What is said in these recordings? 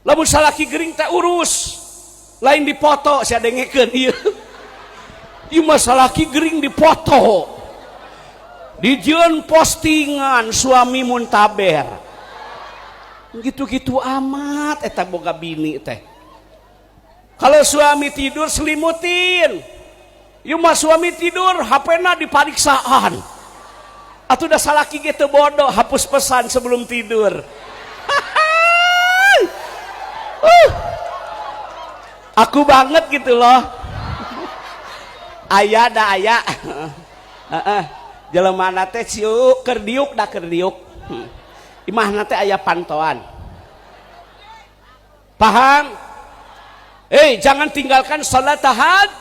lamun salaki gering teh urus lain dipoto saya dengekeun ieu ieu mah salaki gering dipoto dijieun postingan suami muntaber gitu-gitu amat eta boga bini teh. Kalau suami tidur selimutin ieu mah suami tidur HP-na dipariksaan atuh da salaki ge teu bodoh hapus pesan sebelum tidur. Aku banget gitu loh. Aya da aya. Jelema teh ciuk keur diuk da keur diuk. Imahna teh aya pantauan. Paham? Jangan tinggalkan salat tahajud.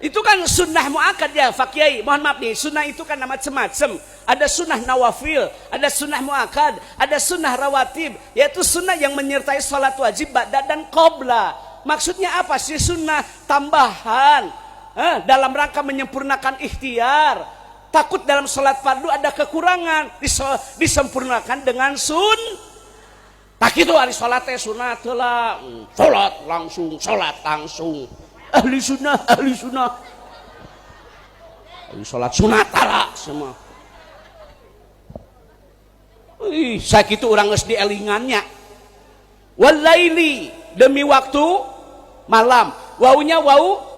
Itu kan sunnah muakkad ya Pak Kiai. Mohon maaf nih, sunnah itu kan macam-macam. Ada sunnah nawafil, ada sunnah muakkad, ada sunnah rawatib, yaitu sunnah yang menyertai salat wajib ba'da dan qabla. Maksudnya apa sih sunnah? Tambahan dalam rangka menyempurnakan ikhtiar. Takut dalam salat fardu ada kekurangan, disempurnakan dengan tak itu hari salat teh sunat lah. Salat langsung. Ahli sunnah ahli sholat sunat tara semua. Sakitu orang geus dielingannya walaili demi waktu malam, waunya wau